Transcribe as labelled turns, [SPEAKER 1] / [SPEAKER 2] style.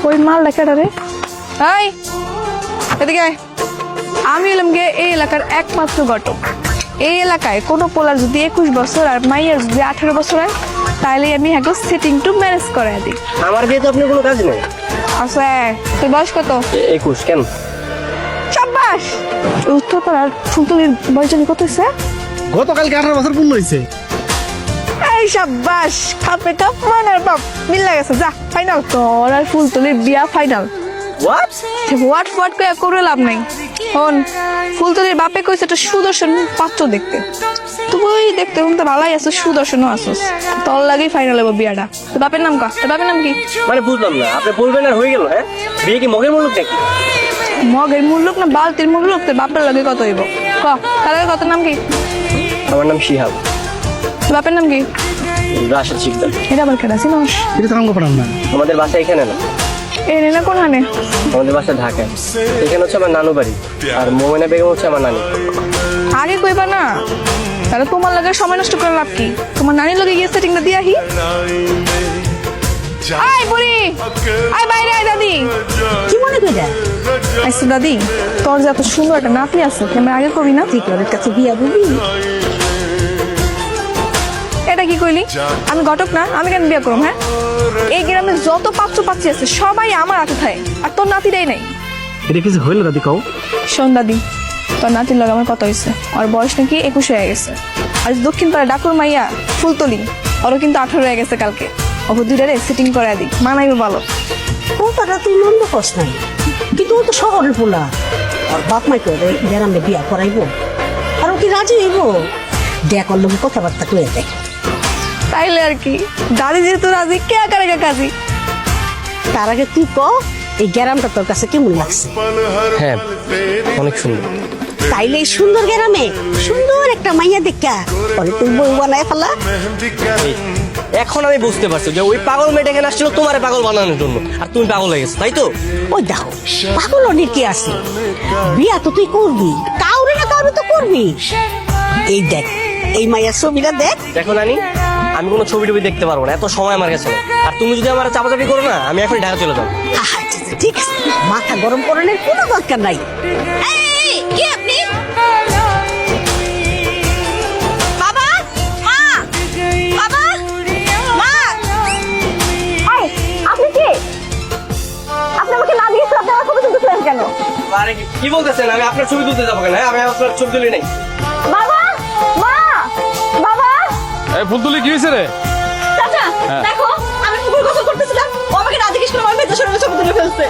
[SPEAKER 1] ওই মালটা কেটা রে? হাই, এদিকে আয়। আমি এলাম গিয়ে এই এলাকার একমাত্র ঘটক। এই এলাকায় কোনো পোলার যদি 21 বছর আর মাইয়ার যদি 18 বছর হয় তাহলে আমি হ্যাঁ সেটিং টু ম্যানেজ করে দিই।
[SPEAKER 2] আমার বিয়ে তো আপনার কোনো কাজ নেই।
[SPEAKER 1] আচ্ছা, তোর বয়স কত?
[SPEAKER 2] 21। কেন?
[SPEAKER 1] সাব্বাস। উত্তরপাড়ার ফুলতলির বয়স জানি কত হয়েছে?
[SPEAKER 3] গতকালকে 18 বছর পূর্ণ হয়েছে।
[SPEAKER 1] এই সাব্বাস, খাপে কাপ মানার বাপ মিল্লা গেছে। যা ফাইনাল, তোর আর ফুলতলির বিয়া ফাইনাল। হোয়াট করে লাভ নাই। হন, ফুলতলির বাপে কইছে একটা সুদর্শন পাত্র দেখতে। তুই দেখতে তো ভালোই আছো, সুদর্শনও আছোস। তোর লাগেই ফাইনাল হবো বিয়াটা। তোর বাপের নাম কা? তোর বাপের নাম কি?
[SPEAKER 2] মানে বুঝলাম না, আপনি বলবেন আর হয়ে গেল। হ্যাঁ, বিয়ে কি মগের মুলুক নাকি?
[SPEAKER 1] মগের মূল্যক না বালতির মূল্যক? তোর বাপের লাগে কত হইব ক? তার আগে কত নাম কি?
[SPEAKER 2] আমার নাম শিহাব।
[SPEAKER 1] তোর বাপের নাম কি?
[SPEAKER 2] রাশেদ শিকদার।
[SPEAKER 1] এটা আবার কেডা চিনস?
[SPEAKER 3] এটা তো আমাকে পারাম না।
[SPEAKER 2] আমাদের বাসা এখানে না,
[SPEAKER 1] এ না কোন হানে?
[SPEAKER 2] আমাদের বাসা ঢাকায়। এখানে হচ্ছে আমার নানু বাড়ি, আর মোমেনা বেগম হচ্ছে আমার নানি।
[SPEAKER 1] আগে কইবা না, তাহলে তোমার লাগে সময় নষ্ট করে লাভ কি? তোমার নানির লগে গিয়ে সেটিংটা দিয়ে আহি। আয় বুড়ি, আয় বাইরে আয়। দাদি
[SPEAKER 4] কি মনে কইরা?
[SPEAKER 1] আইসো দাদি, তোর যে এত সুন্দর একটা নাতি আছে আমরা আগে কবি না?
[SPEAKER 4] তুই তোর কাছে বিয়া বুঝি?
[SPEAKER 1] এটা কি কইলি? আমি ঘটক না, আমি কেন বিয়ে করব? হ্যাঁ, এই গ্রামে যত পাত্র পাচ্ছি আছে সবাই আমার হাতে থাকে, আর তোর নাতিটাই নাই।
[SPEAKER 3] এটা কিছু হইল দাদি কও?
[SPEAKER 1] শোন দাদি, তোর নাতির লগে আমার কথা হয়েছে। ওর বয়স নাকি 21 হয়ে গেছে। আর দক্ষিণ পাড়া ডাকুর মাইয়া ফুলতলি, ওরও কিন্তু 18 হয়ে গেছে কালকে। ওকে দুইটারে সেটিং করে দিই, মানাইবে ভালো।
[SPEAKER 4] কথাটা তুই মন্দ কস নাই, কিন্তু ও তো শহরের পোলা। আর বাপ মাই করে গ্রামে বিয়া করাইবো, আর ও কি রাজি হইব? দেখ ওর লোক কথাবার্তা কয়ে দেখ।
[SPEAKER 1] তাইলে আর কি, দাদি যেহেতু রাজি, কে আকারে কাজি।
[SPEAKER 4] তার আগে তুই ক, এই গ্রামটা তোর কাছে কেমন লাগছে?
[SPEAKER 2] হ্যাঁ, অনেক সুন্দর।
[SPEAKER 4] তাইলে এই সুন্দর গ্রামে সুন্দর একটা মাইয়া দেখা পরে তুই বউ বানায় ফেলা।
[SPEAKER 2] এখন আমি বুঝতে পারছি যে ওই পাগল মেয়েটা এখানে আসছিল তোমারে পাগল বানানোর জন্য, আর তুমি পাগল হয়ে গেছো, তাই তো?
[SPEAKER 4] ওই দেখো, পাগল অনেক কি আছে, বিয়া তো তুই করবি, কাউরে না কাউরে তো করবি। এই দেখ, এই মাইয়ার ছবিটা দেখ।
[SPEAKER 2] দেখো নানি, আমি কোনো ছবি টবি দেখতে পারবো না, এত সময় আমার কাছে না। আর তুমি যদি আমার চাপাচাপি করো না, আমি এখন ঢাকা চলে যাবো।
[SPEAKER 4] আচ্ছা, ঠিক আছে, মাথা গরম করানোর কোনো দরকার নাই। এই, কে আপনি? বাবা, মা, বাবা, মা।
[SPEAKER 1] এই, আপনি কে? আপনি আমাকে না দিয়েছেন, আপনি আমার ছবি তুলতেছিলেন কেন?
[SPEAKER 2] আরে কি বলতেছেন? আমি আপনার ছবি তুলতে যাবো কেন? আমি আপনার ছবি তুলি নাই।
[SPEAKER 1] বাবা, মা, বাবা।
[SPEAKER 5] এই ফুলতুলি কি হয়েছে রে?
[SPEAKER 1] চাচা, দেখো, আমি পুকুর গোসল করতেছিলাম, ও আমাকে না জিজ্ঞেস করে আমার মেয়েদের সঙ্গে ছবি তুলে ফেলছে।